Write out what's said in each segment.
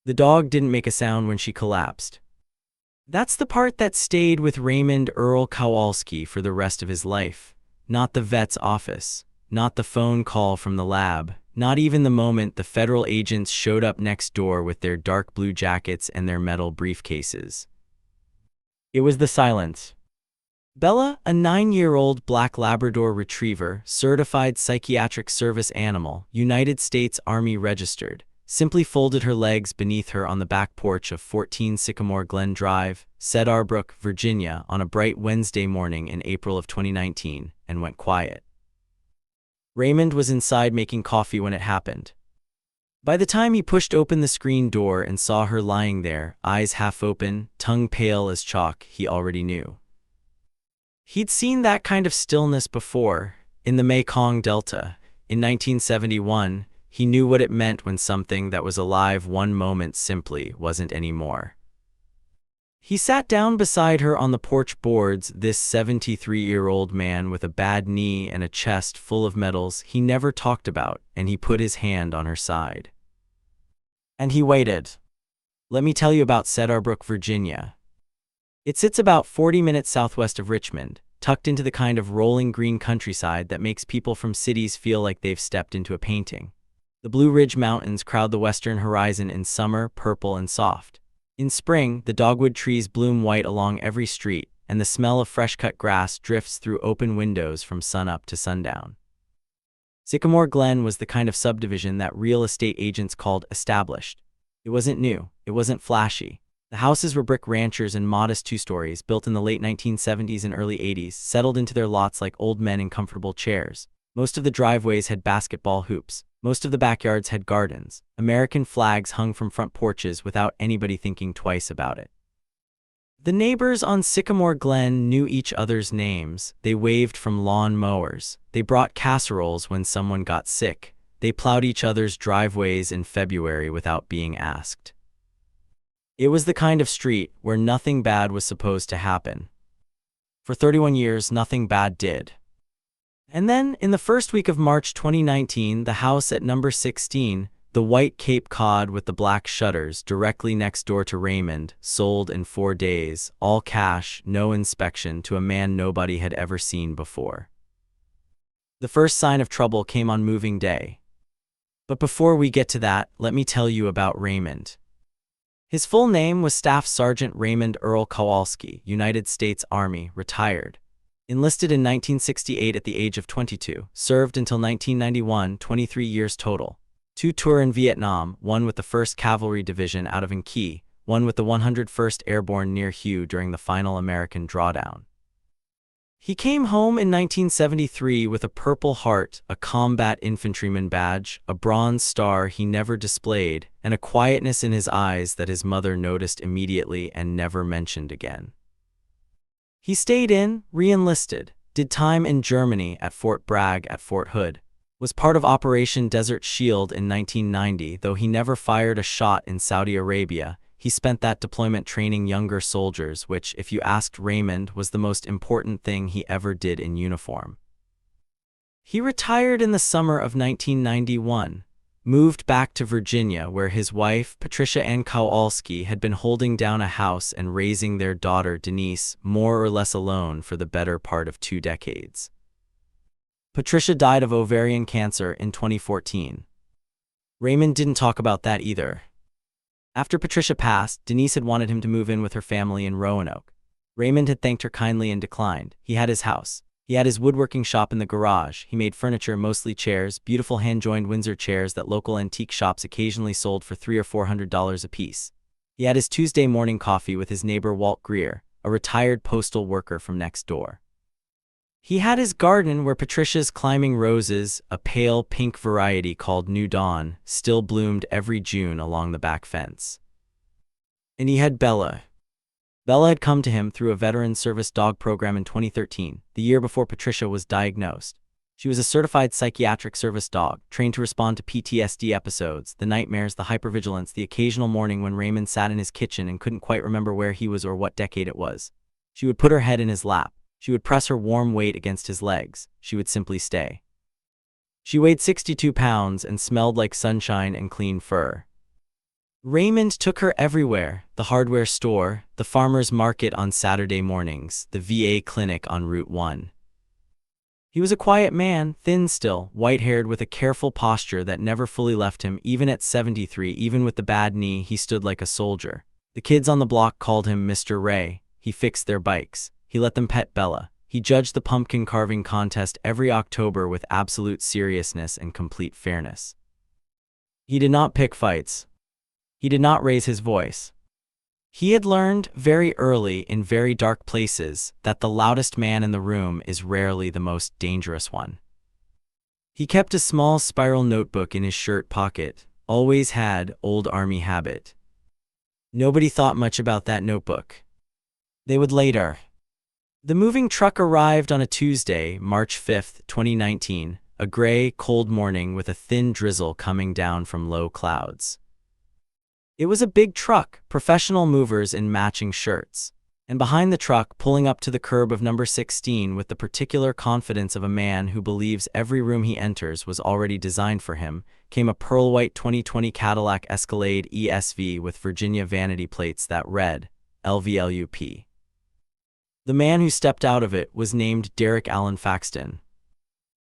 The dog didn't make a sound when she collapsed. That's the part that stayed with Raymond Earl Kowalski for the rest of his life. Not the vet's office, not the phone call from the lab, not even the moment the federal agents showed up next door with their dark blue jackets and their metal briefcases. It was the silence. Bella, a 9-year-old black Labrador Retriever, certified psychiatric service animal, United States Army registered, simply folded her legs beneath her on the back porch of 14 Sycamore Glenn Drive, Cedarbrook, Virginia, on a bright Wednesday morning in April of 2019, and went quiet. Raymond was inside making coffee when it happened. By the time he pushed open the screen door and saw her lying there, eyes half open, tongue pale as chalk, he already knew. He'd seen that kind of stillness before, in the Mekong Delta. In 1971, he knew what it meant when something that was alive one moment simply wasn't anymore. He sat down beside her on the porch boards, this 73-year-old man with a bad knee and a chest full of medals he never talked about, and he put his hand on her side. And he waited. Let me tell you about Cedarbrook, Virginia. It sits about 40 minutes southwest of Richmond, tucked into the kind of rolling green countryside that makes people from cities feel like they've stepped into a painting. The Blue Ridge Mountains crowd the western horizon in summer, purple and soft. In spring, the dogwood trees bloom white along every street, and the smell of fresh-cut grass drifts through open windows from sunup to sundown. Sycamore Glen was the kind of subdivision that real estate agents called established. It wasn't new, it wasn't flashy. The houses were brick ranchers and modest two-stories, built in the late 1970s and early 80s, settled into their lots like old men in comfortable chairs. Most of the driveways had basketball hoops. Most of the backyards had gardens. American flags hung from front porches without anybody thinking twice about it. The neighbors on Sycamore Glen knew each other's names. They waved from lawn mowers. They brought casseroles when someone got sick. They plowed each other's driveways in February without being asked. It was the kind of street where nothing bad was supposed to happen. For 31 years, nothing bad did. And then, in the first week of March 2019, the house at number 16, the white Cape Cod with the black shutters directly next door to Raymond, sold in 4 days, all cash, no inspection, to a man nobody had ever seen before. The first sign of trouble came on moving day. But before we get to that, let me tell you about Raymond. His full name was Staff Sergeant Raymond Earl Kowalski, United States Army, retired. Enlisted in 1968 at the age of 22, served until 1991, 23 years total. 2 tours in Vietnam, 1 with the 1st Cavalry Division out of An Key, 1 with the 101st Airborne near Hue during the final American drawdown. He came home in 1973 with a Purple Heart, a combat infantryman badge, a Bronze Star he never displayed, and a quietness in his eyes that his mother noticed immediately and never mentioned again. He stayed in, re-enlisted, did time in Germany at Fort Bragg at Fort Hood, was part of Operation Desert Shield in 1990, though he never fired a shot in Saudi Arabia. He spent that deployment training younger soldiers, which, if you asked Raymond, was the most important thing he ever did in uniform. He retired in the summer of 1991, moved back to Virginia where his wife, Patricia Ann Kowalski, had been holding down a house and raising their daughter, Denise, more or less alone for the better part of 2 decades. Patricia died of ovarian cancer in 2014. Raymond didn't talk about that either. After Patricia passed, Denise had wanted him to move in with her family in Roanoke. Raymond had thanked her kindly and declined. He had his house. He had his woodworking shop in the garage. He made furniture, mostly chairs, beautiful hand-joined Windsor chairs that local antique shops occasionally sold for $300 or $400 apiece. He had his Tuesday morning coffee with his neighbor Walt Greer, a retired postal worker from next door. He had his garden where Patricia's climbing roses, a pale pink variety called New Dawn, still bloomed every June along the back fence. And he had Bella. Bella had come to him through a veteran service dog program in 2013, the year before Patricia was diagnosed. She was a certified psychiatric service dog, trained to respond to PTSD episodes, the nightmares, the hypervigilance, the occasional morning when Raymond sat in his kitchen and couldn't quite remember where he was or what decade it was. She would put her head in his lap. She would press her warm weight against his legs. She would simply stay. She weighed 62 pounds and smelled like sunshine and clean fur. Raymond took her everywhere: the hardware store, the farmer's market on Saturday mornings, the VA clinic on Route 1. He was a quiet man, thin still, white-haired, with a careful posture that never fully left him. Even at 73, even with the bad knee, he stood like a soldier. The kids on the block called him Mr. Ray. He fixed their bikes. He let them pet Bella. He judged the pumpkin carving contest every October with absolute seriousness and complete fairness. He did not pick fights. He did not raise his voice. He had learned very early in very dark places that the loudest man in the room is rarely the most dangerous one. He kept a small spiral notebook in his shirt pocket, always had, old army habit. Nobody thought much about that notebook. They would later. The moving truck arrived on a Tuesday, March 5, 2019, a gray, cold morning with a thin drizzle coming down from low clouds. It was a big truck, professional movers in matching shirts. And behind the truck, pulling up to the curb of number 16 with the particular confidence of a man who believes every room he enters was already designed for him, came a pearl-white 2020 Cadillac Escalade ESV with Virginia vanity plates that read, LVLUP. The man who stepped out of it was named Derek Allen Faxton.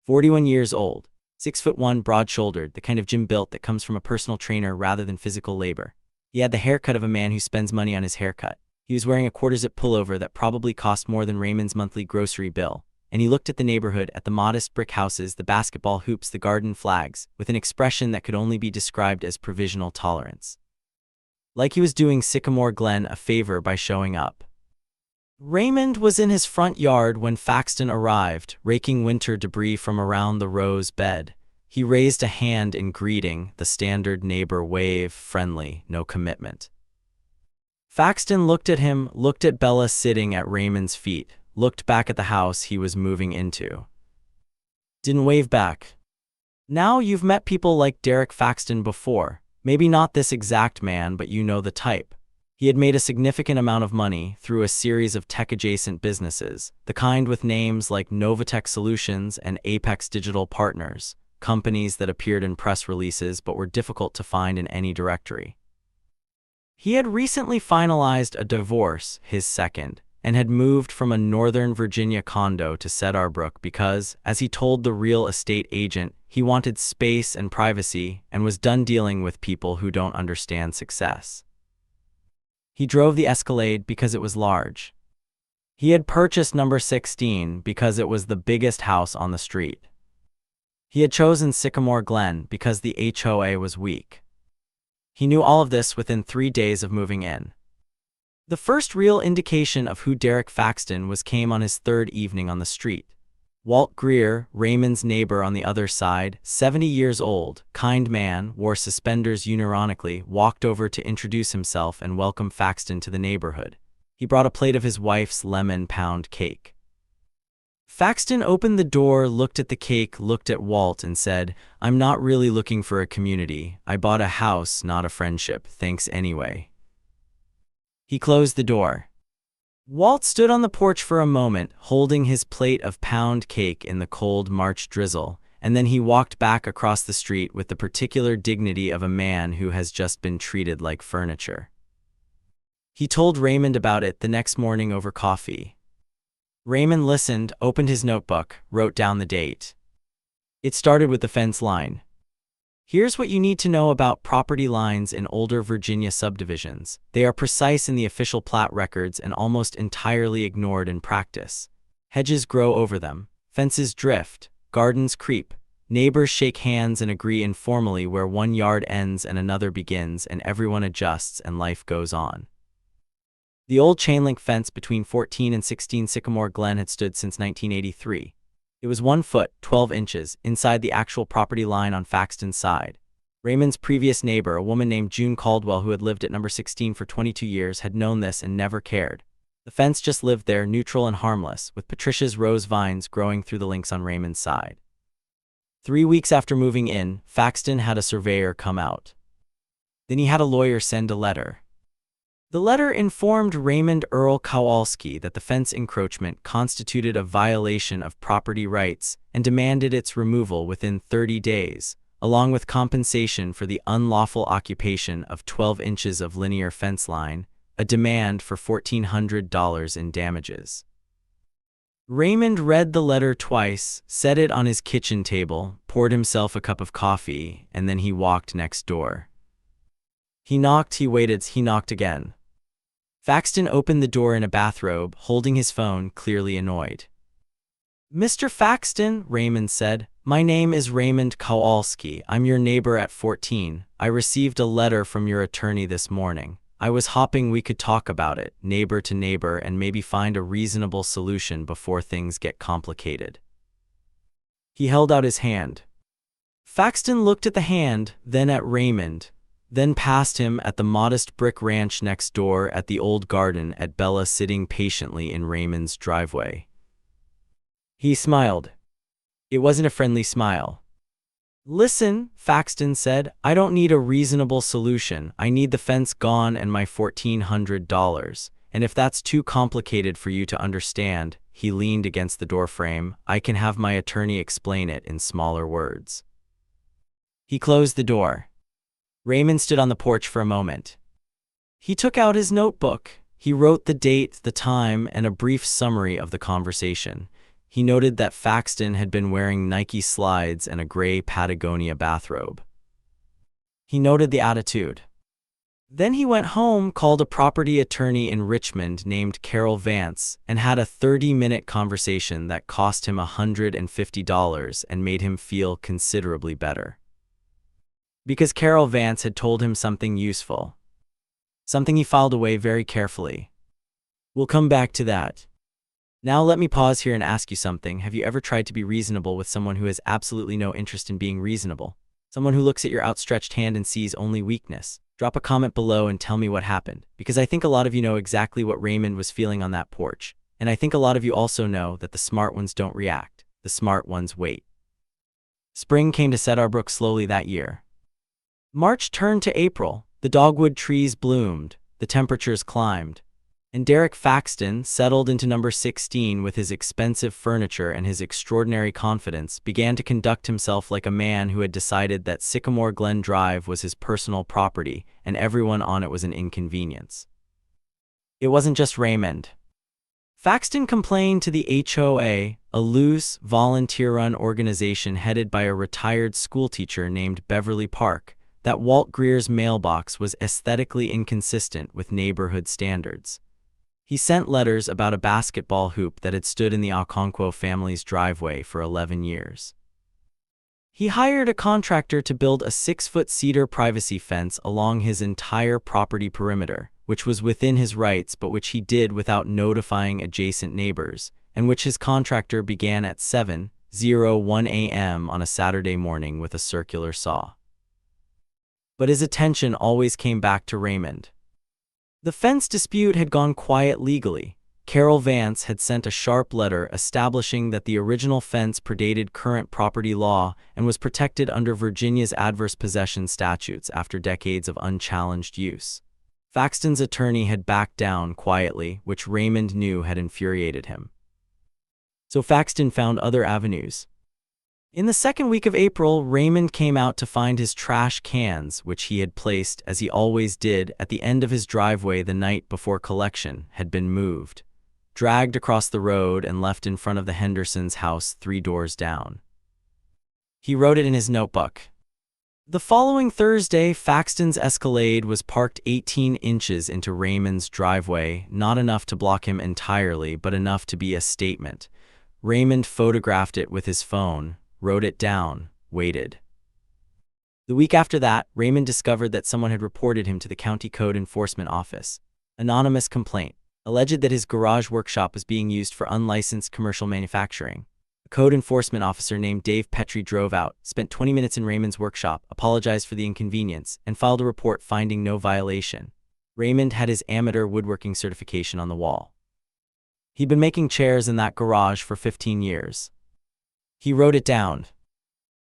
41 years old, 6'1", broad-shouldered, the kind of gym built that comes from a personal trainer rather than physical labor. He had the haircut of a man who spends money on his haircut. He was wearing a quarter-zip pullover that probably cost more than Raymond's monthly grocery bill, and he looked at the neighborhood, at the modest brick houses, the basketball hoops, the garden flags, with an expression that could only be described as provisional tolerance. Like he was doing Sycamore Glenn a favor by showing up. Raymond was in his front yard when Faxton arrived, raking winter debris from around the rose bed. He raised a hand in greeting, the standard neighbor wave, friendly, no commitment. Faxton looked at him, looked at Bella sitting at Raymond's feet, looked back at the house he was moving into. Didn't wave back. Now you've met people like Derek Faxton before. Maybe not this exact man, but you know the type. He had made a significant amount of money through a series of tech-adjacent businesses, the kind with names like Novatech Solutions and Apex Digital Partners, companies that appeared in press releases but were difficult to find in any directory. He had recently finalized a divorce, his second, and had moved from a Northern Virginia condo to Cedarbrook because, as he told the real estate agent, he wanted space and privacy and was done dealing with people who don't understand success. He drove the Escalade because it was large. He had purchased number 16 because it was the biggest house on the street. He had chosen Sycamore Glen because the HOA was weak. He knew all of this within 3 days of moving in. The first real indication of who Derek Faxton was came on his third evening on the street. Walt Greer, Raymond's neighbor on the other side, 70 years old, kind man, wore suspenders unironically, walked over to introduce himself and welcome Faxton to the neighborhood. He brought a plate of his wife's lemon pound cake. Faxton opened the door, looked at the cake, looked at Walt and said, "I'm not really looking for a community. I bought a house, not a friendship. Thanks anyway." He closed the door. Walt stood on the porch for a moment, holding his plate of pound cake in the cold March drizzle, and then he walked back across the street with the particular dignity of a man who has just been treated like furniture. He told Raymond about it the next morning over coffee. Raymond listened, opened his notebook, wrote down the date. It started with the fence line. Here's what you need to know about property lines in older Virginia subdivisions. They are precise in the official plat records and almost entirely ignored in practice. Hedges grow over them. Fences drift. Gardens creep. Neighbors shake hands and agree informally where one yard ends and another begins, and everyone adjusts and life goes on. The old chain-link fence between 14 and 16 Sycamore Glen had stood since 1983. It was 1 foot, 12 inches, inside the actual property line on Faxton's side. Raymond's previous neighbor, a woman named June Caldwell who had lived at number 16 for 22 years, had known this and never cared. The fence just lived there, neutral and harmless, with Patricia's rose vines growing through the links on Raymond's side. 3 weeks after moving in, Faxton had a surveyor come out. Then he had a lawyer send a letter. The letter informed Raymond Earl Kowalski that the fence encroachment constituted a violation of property rights and demanded its removal within 30 days, along with compensation for the unlawful occupation of 12 inches of linear fence line, a demand for $1,400 in damages. Raymond read the letter twice, set it on his kitchen table, poured himself a cup of coffee, and then he walked next door. He knocked, he waited, he knocked again. Faxton opened the door in a bathrobe, holding his phone, clearly annoyed. "Mr. Faxton," Raymond said, "my name is Raymond Kowalski. I'm your neighbor at 14. I received a letter from your attorney this morning. I was hoping we could talk about it, neighbor to neighbor, and maybe find a reasonable solution before things get complicated." He held out his hand. Faxton looked at the hand, then at Raymond, then past him at the modest brick ranch next door, at the old garden, at Bella sitting patiently in Raymond's driveway. He smiled. It wasn't a friendly smile. "Listen," Faxton said, "I don't need a reasonable solution. I need the fence gone and my $1,400. And if that's too complicated for you to understand," he leaned against the doorframe, "I can have my attorney explain it in smaller words." He closed the door. Raymond stood on the porch for a moment. He took out his notebook. He wrote the date, the time, and a brief summary of the conversation. He noted that Faxton had been wearing Nike slides and a gray Patagonia bathrobe. He noted the attitude. Then he went home, called a property attorney in Richmond named Carol Vance, and had a 30-minute conversation that cost him $150 and made him feel considerably better. Because Carol Vance had told him something useful. Something he filed away very carefully. We'll come back to that. Now let me pause here and ask you something. Have you ever tried to be reasonable with someone who has absolutely no interest in being reasonable? Someone who looks at your outstretched hand and sees only weakness? Drop a comment below and tell me what happened, because I think a lot of you know exactly what Raymond was feeling on that porch. And I think a lot of you also know that the smart ones don't react. The smart ones wait. Spring came to Cedarbrook slowly that year. March turned to April, the dogwood trees bloomed, the temperatures climbed, and Derek Faxton, settled into number 16 with his expensive furniture and his extraordinary confidence, began to conduct himself like a man who had decided that Sycamore Glenn Drive was his personal property and everyone on it was an inconvenience. It wasn't just Raymond. Faxton complained to the HOA, a loose, volunteer-run organization headed by a retired schoolteacher named Beverly Park, that Walt Greer's mailbox was aesthetically inconsistent with neighborhood standards. He sent letters about a basketball hoop that had stood in the Okonkwo family's driveway for 11 years. He hired a contractor to build a 6-foot cedar privacy fence along his entire property perimeter, which was within his rights but which he did without notifying adjacent neighbors, and which his contractor began at 7:01 a.m. on a Saturday morning with a circular saw. But his attention always came back to Raymond. The fence dispute had gone quiet legally. Carol Vance had sent a sharp letter establishing that the original fence predated current property law and was protected under Virginia's adverse possession statutes after decades of unchallenged use. Faxton's attorney had backed down quietly, which Raymond knew had infuriated him. So Faxton found other avenues. In the second week of April, Raymond came out to find his trash cans, which he had placed, as he always did, at the end of his driveway the night before collection, had been moved, dragged across the road and left in front of the Hendersons' house 3 doors down. He wrote it in his notebook. The following Thursday, Faxton's Escalade was parked 18 inches into Raymond's driveway, not enough to block him entirely, but enough to be a statement. Raymond photographed it with his phone, wrote it down, waited. The week after that, Raymond discovered that someone had reported him to the County Code Enforcement Office. Anonymous complaint alleged that his garage workshop was being used for unlicensed commercial manufacturing. A code enforcement officer named Dave Petrie drove out, spent 20 minutes in Raymond's workshop, apologized for the inconvenience, and filed a report finding no violation. Raymond had his amateur woodworking certification on the wall. He'd been making chairs in that garage for 15 years. He wrote it down.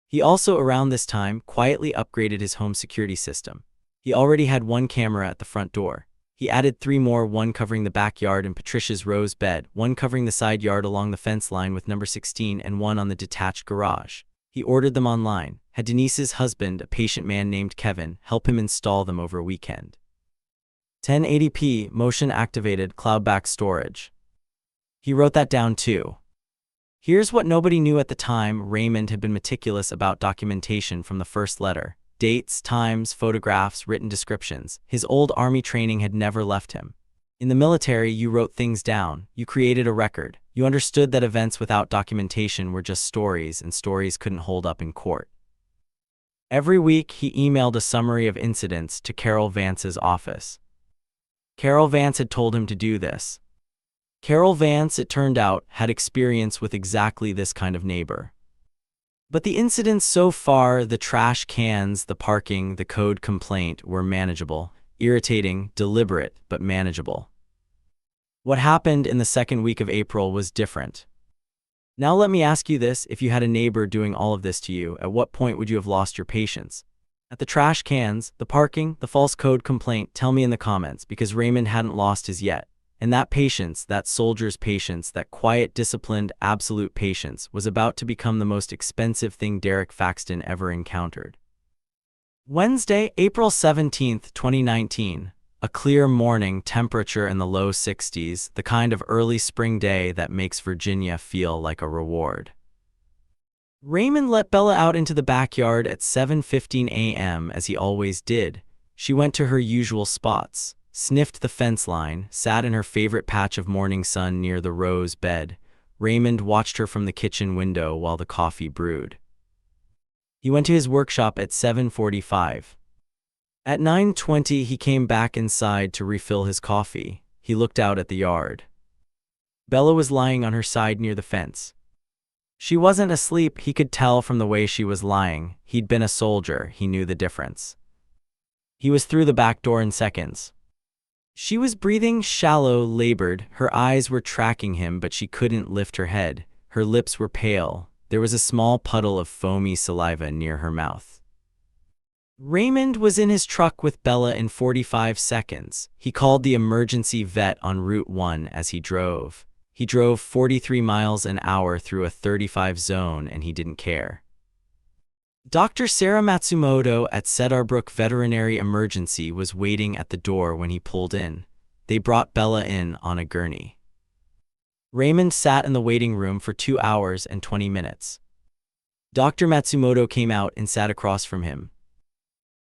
He also, around this time, quietly upgraded his home security system. He already had 1 camera at the front door. He added 3 more, 1 covering the backyard and Patricia's rose bed, 1 covering the side yard along the fence line with number 16, and 1 on the detached garage. He ordered them online, had Denise's husband, a patient man named Kevin, help him install them over a weekend. 1080p motion-activated cloud-backed storage. He wrote that down too. Here's what nobody knew at the time: Raymond had been meticulous about documentation from the first letter. Dates, times, photographs, written descriptions. His old army training had never left him. In the military, you wrote things down. You created a record. You understood that events without documentation were just stories, and stories couldn't hold up in court. Every week, he emailed a summary of incidents to Carol Vance's office. Carol Vance had told him to do this. Carol Vance, it turned out, had experience with exactly this kind of neighbor. But the incidents so far, the trash cans, the parking, the code complaint, were manageable. Irritating, deliberate, but manageable. What happened in the second week of April was different. Now let me ask you this: if you had a neighbor doing all of this to you, at what point would you have lost your patience? At the trash cans, the parking, the false code complaint? Tell me in the comments, because Raymond hadn't lost his yet. And that patience, that soldier's patience, that quiet, disciplined, absolute patience, was about to become the most expensive thing Derek Faxton ever encountered. Wednesday, April 17, 2019. A clear morning, temperature in the low 60s, the kind of early spring day that makes Virginia feel like a reward. Raymond let Bella out into the backyard at 7:15 a.m. as he always did. She went to her usual spots, sniffed the fence line, sat in her favorite patch of morning sun near the rose bed. Raymond watched her from the kitchen window while the coffee brewed. He went to his workshop at 7:45. At 9:20, he came back inside to refill his coffee. He looked out at the yard. Bella was lying on her side near the fence. She wasn't asleep, he could tell from the way she was lying. He'd been a soldier, he knew the difference. He was through the back door in seconds. She was breathing shallow, labored. Her eyes were tracking him, but she couldn't lift her head. Her lips were pale. There was a small puddle of foamy saliva near her mouth. Raymond was in his truck with Bella in 45 seconds. He called the emergency vet on Route 1 as he drove. He drove 43 miles an hour through a 35 zone, and he didn't care. Dr. Sarah Matsumoto at Cedarbrook Veterinary Emergency was waiting at the door when he pulled in. They brought Bella in on a gurney. Raymond sat in the waiting room for 2 hours and 20 minutes. Dr. Matsumoto came out and sat across from him.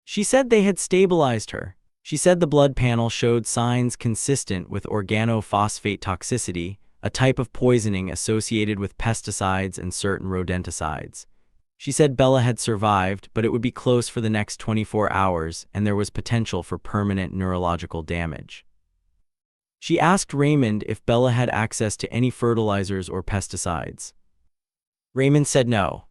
She said they had stabilized her. She said the blood panel showed signs consistent with organophosphate toxicity, a type of poisoning associated with pesticides and certain rodenticides. She said Bella had survived, but it would be close for the next 24 hours, and there was potential for permanent neurological damage. She asked Raymond if Bella had access to any fertilizers or pesticides. Raymond said no.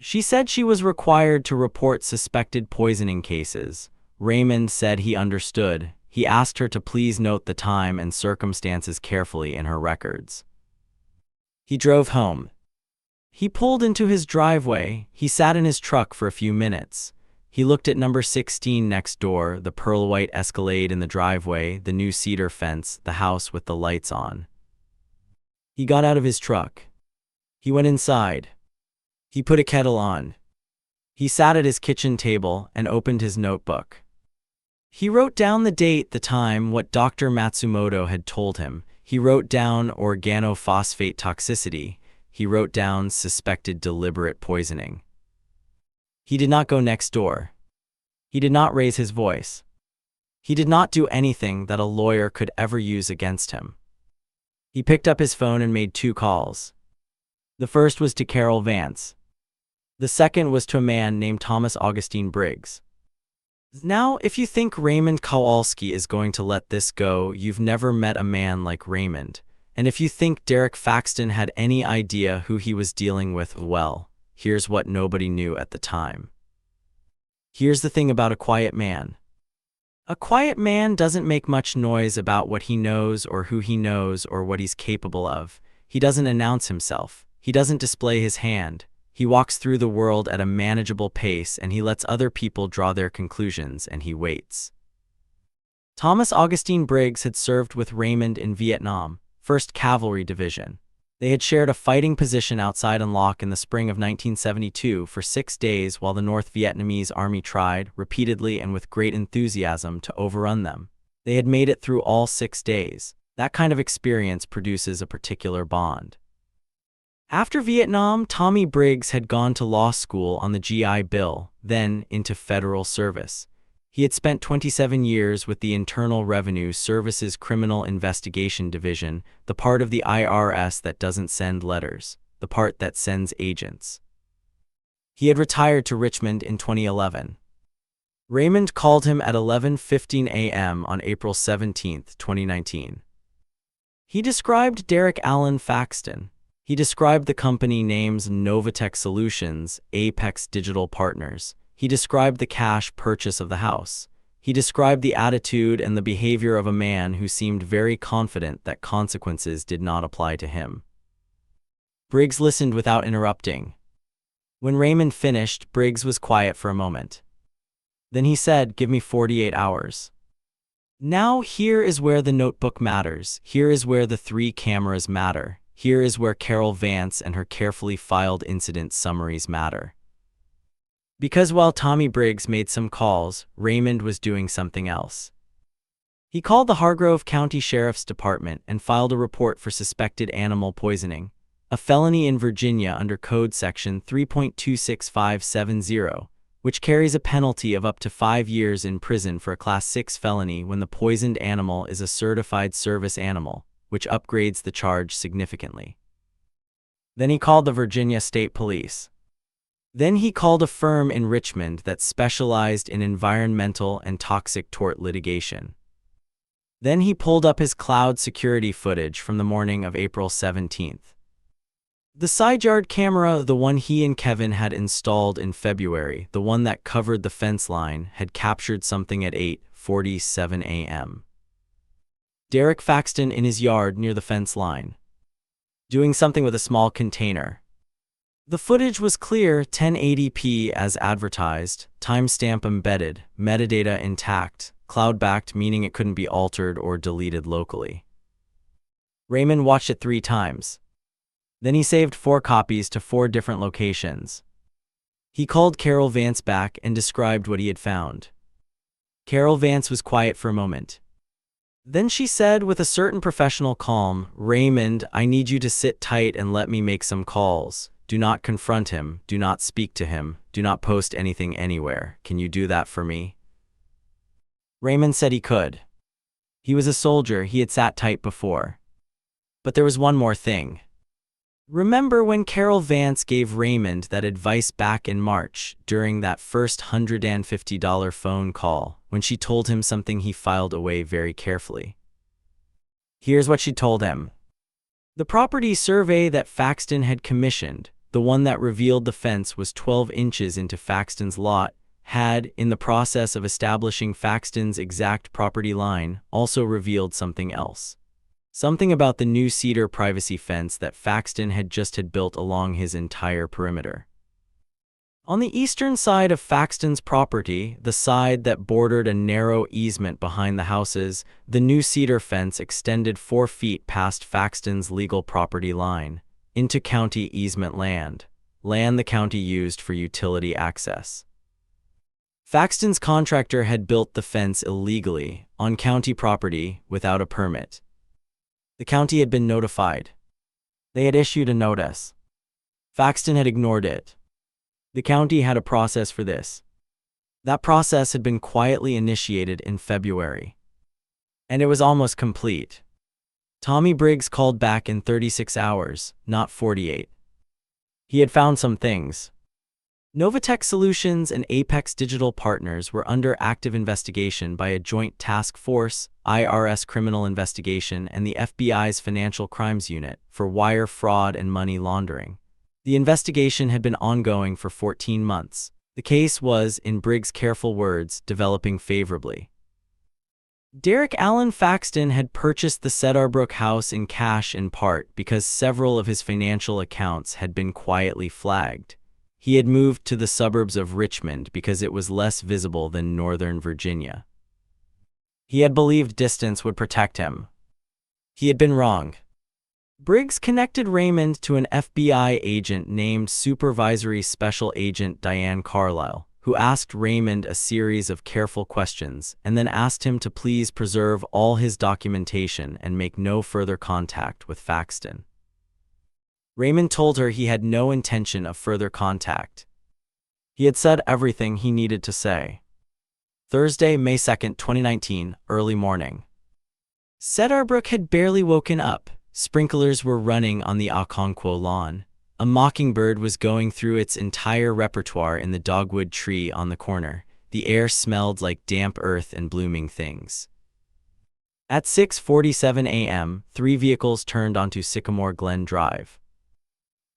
She said she was required to report suspected poisoning cases. Raymond said he understood. He asked her to please note the time and circumstances carefully in her records. He drove home. He pulled into his driveway. He sat in his truck for a few minutes. He looked at number 16 next door, the pearl white Escalade in the driveway, the new cedar fence, the house with the lights on. He got out of his truck. He went inside. He put a kettle on. He sat at his kitchen table and opened his notebook. He wrote down the date, the time, what Dr. Matsumoto had told him. He wrote down organophosphate toxicity. He wrote down suspected deliberate poisoning. He did not go next door. He did not raise his voice. He did not do anything that a lawyer could ever use against him. He picked up his phone and made 2 calls. The first was to Carol Vance. The second was to a man named Thomas Augustine Briggs. Now, if you think Raymond Kowalski is going to let this go, you've never met a man like Raymond. And if you think Derek Faxton had any idea who he was dealing with, well, here's what nobody knew at the time. Here's the thing about a quiet man. A quiet man doesn't make much noise about what he knows or who he knows or what he's capable of. He doesn't announce himself. He doesn't display his hand. He walks through the world at a manageable pace, and he lets other people draw their conclusions, and he waits. Thomas Augustine Briggs had served with Raymond in Vietnam, 1st Cavalry Division. They had shared a fighting position outside An Loc in the spring of 1972 for 6 days while the North Vietnamese army tried, repeatedly and with great enthusiasm, to overrun them. They had made it through all 6 days. That kind of experience produces a particular bond. After Vietnam, Tommy Briggs had gone to law school on the GI Bill, then into federal service. He had spent 27 years with the Internal Revenue Service's Criminal Investigation Division, the part of the IRS that doesn't send letters, the part that sends agents. He had retired to Richmond in 2011. Raymond called him at 11:15 a.m. on April 17, 2019. He described Derek Allen Faxton. He described the company names Novatech Solutions, Apex Digital Partners. He described the cash purchase of the house. He described the attitude and the behavior of a man who seemed very confident that consequences did not apply to him. Briggs listened without interrupting. When Raymond finished, Briggs was quiet for a moment. Then he said, "Give me 48 hours. Now here is where the notebook matters. Here is where the 3 cameras matter. Here is where Carol Vance and her carefully filed incident summaries matter." Because while Tommy Briggs made some calls, Raymond was doing something else. He called the Hargrove County Sheriff's Department and filed a report for suspected animal poisoning, a felony in Virginia under Code Section 3.26570, which carries a penalty of up to 5 years in prison for a Class 6 felony when the poisoned animal is a certified service animal, which upgrades the charge significantly. Then he called the Virginia State Police. Then he called a firm in Richmond that specialized in environmental and toxic tort litigation. Then he pulled up his cloud security footage from the morning of April 17th. The side yard camera, the one he and Kevin had installed in February, the one that covered the fence line, had captured something at 8:47 a.m. Derek Faxton in his yard near the fence line, doing something with a small container. The footage was clear, 1080p as advertised, timestamp embedded, metadata intact, cloud-backed, meaning it couldn't be altered or deleted locally. Raymond watched it 3 times. Then he saved 4 copies to 4 different locations. He called Carol Vance back and described what he had found. Carol Vance was quiet for a moment. Then she said with a certain professional calm, "Raymond, I need you to sit tight and let me make some calls. Do not confront him, do not speak to him, do not post anything anywhere. Can you do that for me?" Raymond said he could. He was a soldier, he had sat tight before. But there was one more thing. Remember when Carol Vance gave Raymond that advice back in March, during that first $150 phone call, when she told him something he filed away very carefully? Here's what she told him. The property survey that Faxton had commissioned, the one that revealed the fence was 12 inches into Faxton's lot, had, in the process of establishing Faxton's exact property line, also revealed something else. Something about the new cedar privacy fence that Faxton had just built along his entire perimeter. On the eastern side of Faxton's property, the side that bordered a narrow easement behind the houses, the new cedar fence extended 4 feet past Faxton's legal property line, into county easement land the county used for utility access. Faxton's contractor had built the fence illegally, on county property, without a permit. The county had been notified. They had issued a notice. Faxton had ignored it. The county had a process for this. That process had been quietly initiated in February. And it was almost complete. Tommy Briggs called back in 36 hours, not 48. He had found some things. Novatech Solutions and Apex Digital Partners were under active investigation by a joint task force, IRS Criminal Investigation, and the FBI's Financial Crimes Unit for wire fraud and money laundering. The investigation had been ongoing for 14 months. The case was, in Briggs' careful words, developing favorably. Derek Allen Faxton had purchased the Cedarbrook house in cash in part because several of his financial accounts had been quietly flagged. He had moved to the suburbs of Richmond because it was less visible than Northern Virginia. He had believed distance would protect him. He had been wrong. Briggs connected Raymond to an FBI agent named Supervisory Special Agent Diane Carlisle, who asked Raymond a series of careful questions and then asked him to please preserve all his documentation and make no further contact with Faxton. Raymond told her he had no intention of further contact. He had said everything he needed to say. Thursday, May 2, 2019, early morning. Cedarbrook had barely woken up. Sprinklers were running on the Algonquin lawn. A mockingbird was going through its entire repertoire in the dogwood tree on the corner. The air smelled like damp earth and blooming things. At 6:47 a.m., 3 vehicles turned onto Sycamore Glenn Drive.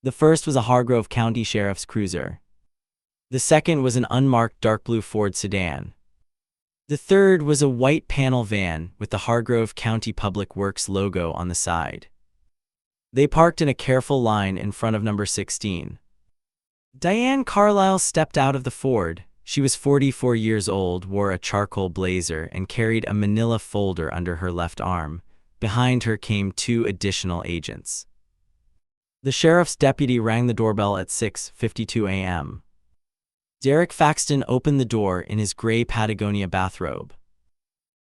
The first was a Hargrove County Sheriff's cruiser. The second was an unmarked dark blue Ford sedan. The third was a white panel van with the Hargrove County Public Works logo on the side. They parked in a careful line in front of number 16. Diane Carlisle stepped out of the Ford. She was 44 years old, wore a charcoal blazer, and carried a manila folder under her left arm. Behind her came 2 additional agents. The sheriff's deputy rang the doorbell at 6:52 a.m. Derek Faxton opened the door in his gray Patagonia bathrobe.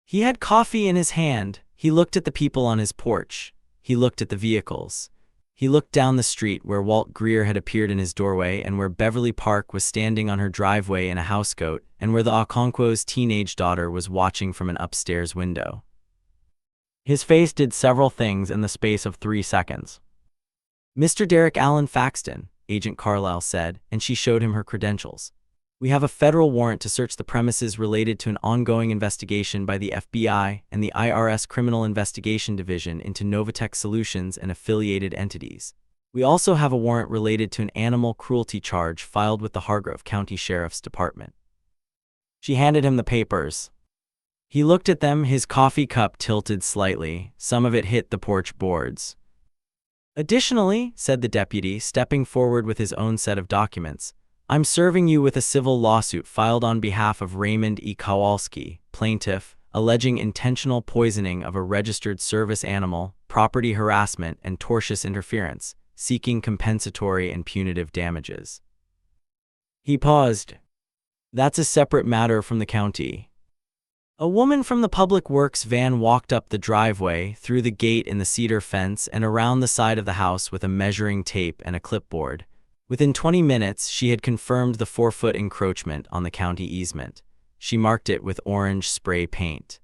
He had coffee in his hand. He looked at the people on his porch. He looked at the vehicles. He looked down the street where Walt Greer had appeared in his doorway and where Beverly Park was standing on her driveway in a housecoat and where the Algonquin's teenage daughter was watching from an upstairs window. His face did several things in the space of 3 seconds. "Mr. Derek Allen Faxton," Agent Carlisle said, and she showed him her credentials. "We have a federal warrant to search the premises related to an ongoing investigation by the FBI and the IRS Criminal Investigation Division into Novatech Solutions and affiliated entities. We also have a warrant related to an animal cruelty charge filed with the Hargrove County Sheriff's Department." She handed him the papers. He looked at them, his coffee cup tilted slightly. Some of it hit the porch boards. "Additionally," said the deputy, stepping forward with his own set of documents, "I'm serving you with a civil lawsuit filed on behalf of Raymond E. Kowalski, plaintiff, alleging intentional poisoning of a registered service animal, property harassment, and tortious interference, seeking compensatory and punitive damages." He paused. "That's a separate matter from the county." A woman from the Public Works van walked up the driveway, through the gate in the cedar fence, and around the side of the house with a measuring tape and a clipboard. Within 20 minutes, she had confirmed the 4-foot encroachment on the county easement. She marked it with orange spray paint.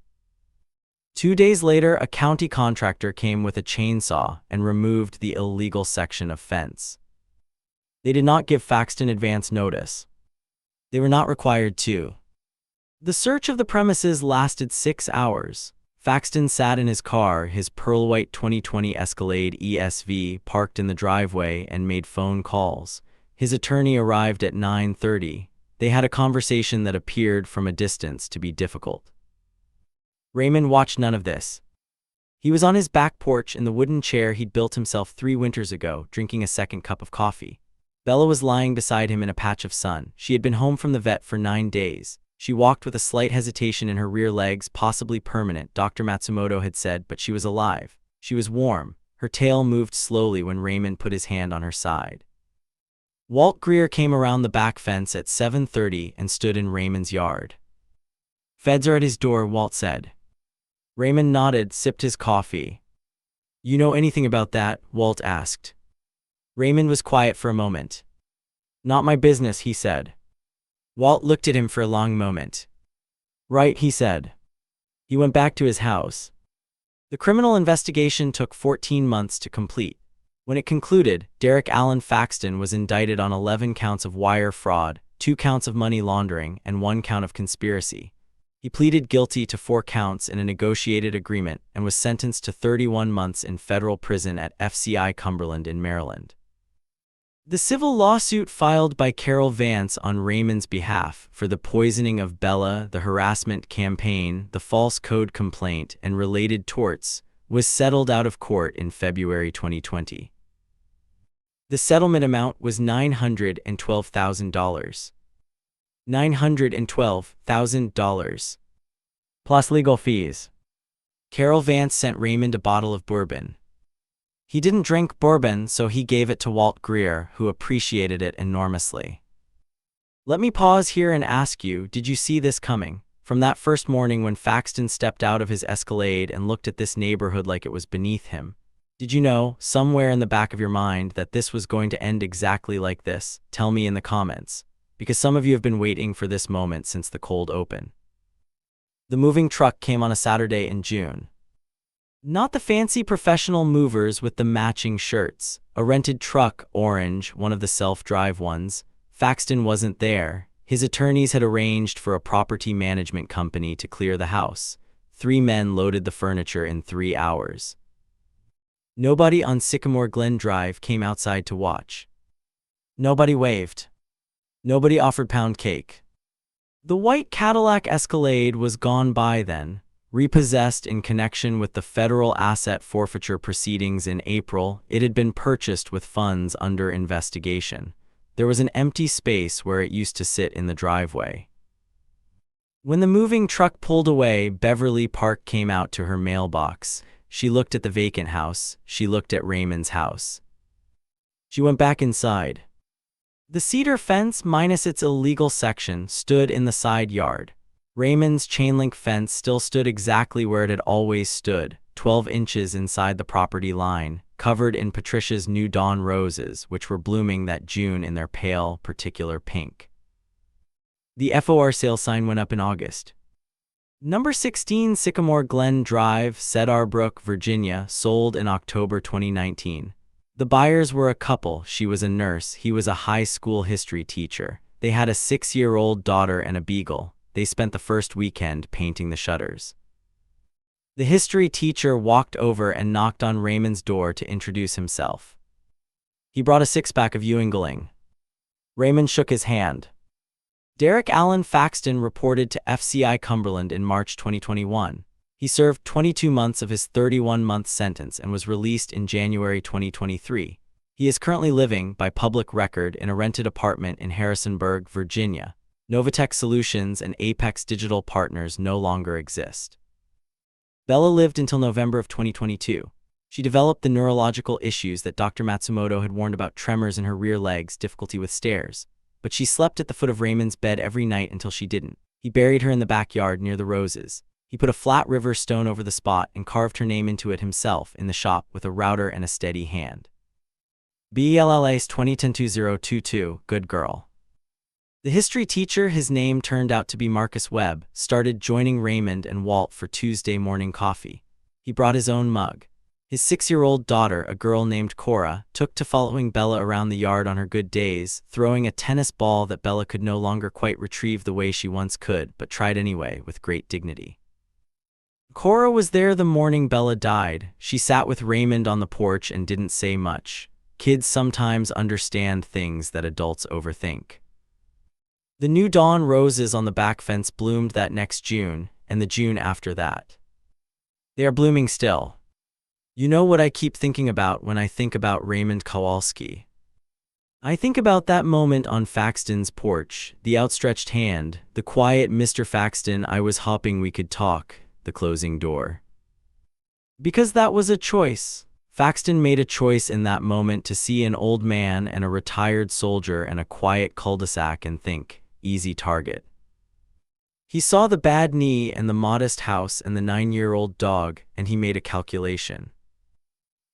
2 days later, a county contractor came with a chainsaw and removed the illegal section of fence. They did not give Faxton advance notice. They were not required to. The search of the premises lasted 6 hours. Faxton sat in his car, his pearl-white 2020 Escalade ESV, parked in the driveway, and made phone calls. His attorney arrived at 9:30. They had a conversation that appeared from a distance to be difficult. Raymond watched none of this. He was on his back porch in the wooden chair he'd built himself 3 winters ago, drinking a second cup of coffee. Bella was lying beside him in a patch of sun. She had been home from the vet for 9 days. She walked with a slight hesitation in her rear legs, possibly permanent, Dr. Matsumoto had said, but she was alive. She was warm. Her tail moved slowly when Raymond put his hand on her side. Walt Greer came around the back fence at 7:30 and stood in Raymond's yard. "Feds are at his door," Walt said. Raymond nodded, sipped his coffee. "You know anything about that?" Walt asked. Raymond was quiet for a moment. "Not my business," he said. Walt looked at him for a long moment. "Right," he said. He went back to his house. The criminal investigation took 14 months to complete. When it concluded, Derek Allen Faxton was indicted on 11 counts of wire fraud, 2 counts of money laundering, and 1 count of conspiracy. He pleaded guilty to 4 counts in a negotiated agreement and was sentenced to 31 months in federal prison at FCI Cumberland in Maryland. The civil lawsuit filed by Carol Vance on Raymond's behalf for the poisoning of Bella, the harassment campaign, the false code complaint, and related torts was settled out of court in February 2020. The settlement amount was $912,000. $912,000. Plus legal fees. Carol Vance sent Raymond a bottle of bourbon. He didn't drink bourbon, so he gave it to Walt Greer, who appreciated it enormously. Let me pause here and ask you, did you see this coming? From that first morning when Faxton stepped out of his Escalade and looked at this neighborhood like it was beneath him. Did you know, somewhere in the back of your mind, that this was going to end exactly like this? Tell me in the comments, because some of you have been waiting for this moment since the cold open. The moving truck came on a Saturday in June. Not the fancy professional movers with the matching shirts. A rented truck, orange, one of the self-drive ones. Faxton wasn't there. His attorneys had arranged for a property management company to clear the house. 3 men loaded the furniture in 3 hours. Nobody on Sycamore Glenn Drive came outside to watch. Nobody waved. Nobody offered pound cake. The white Cadillac Escalade was gone by then, repossessed in connection with the federal asset forfeiture proceedings in April. It had been purchased with funds under investigation. There was an empty space where it used to sit in the driveway. When the moving truck pulled away, Beverly Park came out to her mailbox. She looked at the vacant house. She looked at Raymond's house. She went back inside. The cedar fence, minus its illegal section, stood in the side yard. Raymond's chain-link fence still stood exactly where it had always stood, 12 inches inside the property line, covered in Patricia's new dawn roses, which were blooming that June in their pale, particular pink. The FOR sale sign went up in August. Number 16 Sycamore Glenn Drive, Cedarbrook, Virginia, sold in October 2019. The buyers were a couple. She was a nurse. He was a high school history teacher. They had a 6-year-old daughter and a beagle. They spent the first weekend painting the shutters. The history teacher walked over and knocked on Raymond's door to introduce himself. He brought a 6-pack of Ewingling. Raymond shook his hand. Derek Allen Faxton reported to FCI Cumberland in March 2021. He served 22 months of his 31-month sentence and was released in January 2023. He is currently living, by public record, in a rented apartment in Harrisonburg, Virginia. Novatech Solutions and Apex Digital Partners no longer exist. Bella lived until November of 2022. She developed the neurological issues that Dr. Matsumoto had warned about: tremors in her rear legs, difficulty with stairs. But she slept at the foot of Raymond's bed every night until she didn't. He buried her in the backyard near the roses. He put a flat river stone over the spot and carved her name into it himself in the shop with a router and a steady hand. BLLA's 2010-2022, good girl. The history teacher, his name turned out to be Marcus Webb, started joining Raymond and Walt for Tuesday morning coffee. He brought his own mug. His 6-year-old daughter, a girl named Cora, took to following Bella around the yard on her good days, throwing a tennis ball that Bella could no longer quite retrieve the way she once could, but tried anyway with great dignity. Cora was there the morning Bella died. She sat with Raymond on the porch and didn't say much. Kids sometimes understand things that adults overthink. The new dawn roses on the back fence bloomed that next June, and the June after that. They are blooming still. You know what I keep thinking about when I think about Raymond Kowalski? I think about that moment on Faxton's porch, the outstretched hand, the quiet "Mr. Faxton, I was hoping we could talk," the closing door. Because that was a choice. Faxton made a choice in that moment to see an old man and a retired soldier and a quiet cul-de-sac and think, easy target. He saw the bad knee and the modest house and the 9-year-old dog, and he made a calculation.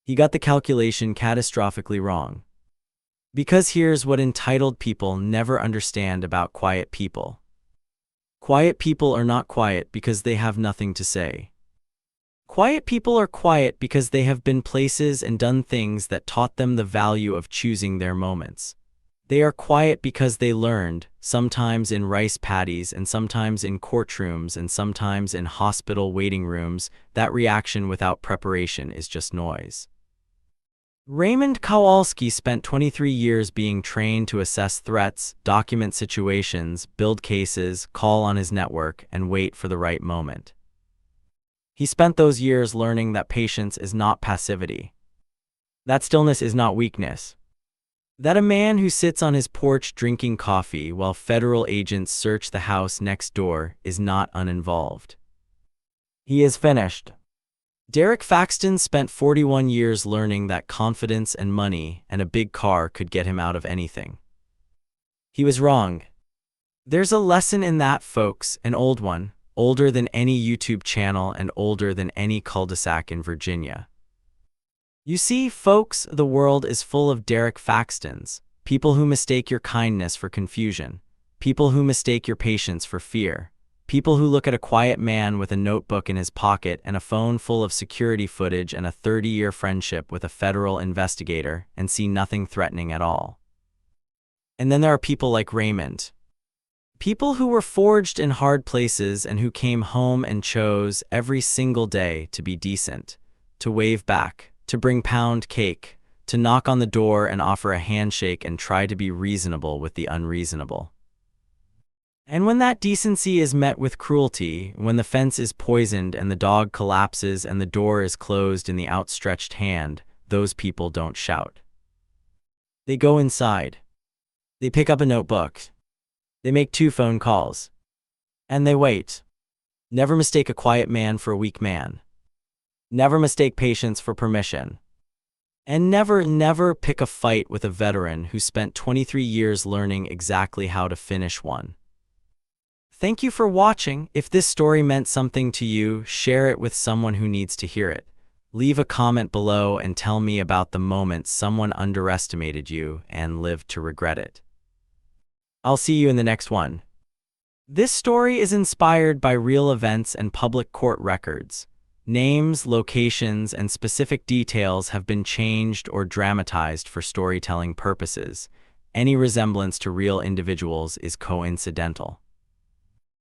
He got the calculation catastrophically wrong. Because here's what entitled people never understand about quiet people. Quiet people are not quiet because they have nothing to say. Quiet people are quiet because they have been places and done things that taught them the value of choosing their moments. They are quiet because they learned, sometimes in rice paddies and sometimes in courtrooms and sometimes in hospital waiting rooms, that reaction without preparation is just noise. Raymond Kowalski spent 23 years being trained to assess threats, document situations, build cases, call on his network, and wait for the right moment. He spent those years learning that patience is not passivity. That stillness is not weakness. That a man who sits on his porch drinking coffee while federal agents search the house next door is not uninvolved. He is finished. Derek Faxton spent 41 years learning that confidence and money and a big car could get him out of anything. He was wrong. There's a lesson in that, folks, an old one, older than any YouTube channel and older than any cul-de-sac in Virginia. You see, folks, the world is full of Derek Faxtons, people who mistake your kindness for confusion, people who mistake your patience for fear, people who look at a quiet man with a notebook in his pocket and a phone full of security footage and a 30-year friendship with a federal investigator and see nothing threatening at all. And then there are people like Raymond. People who were forged in hard places and who came home and chose every single day to be decent, to wave back, to bring pound cake, to knock on the door and offer a handshake and try to be reasonable with the unreasonable. And when that decency is met with cruelty, when the fence is poisoned and the dog collapses and the door is closed in the outstretched hand, those people don't shout. They go inside. They pick up a notebook. They make 2 phone calls. And they wait. Never mistake a quiet man for a weak man. Never mistake patience for permission. And never pick a fight with a veteran who spent 23 years learning exactly how to finish one. Thank you for watching. If this story meant something to you, share it with someone who needs to hear it. Leave a comment below and tell me about the moment someone underestimated you and lived to regret it. I'll see you in the next one. This story is inspired by real events and public court records. Names, locations, and specific details have been changed or dramatized for storytelling purposes. Any resemblance to real individuals is coincidental.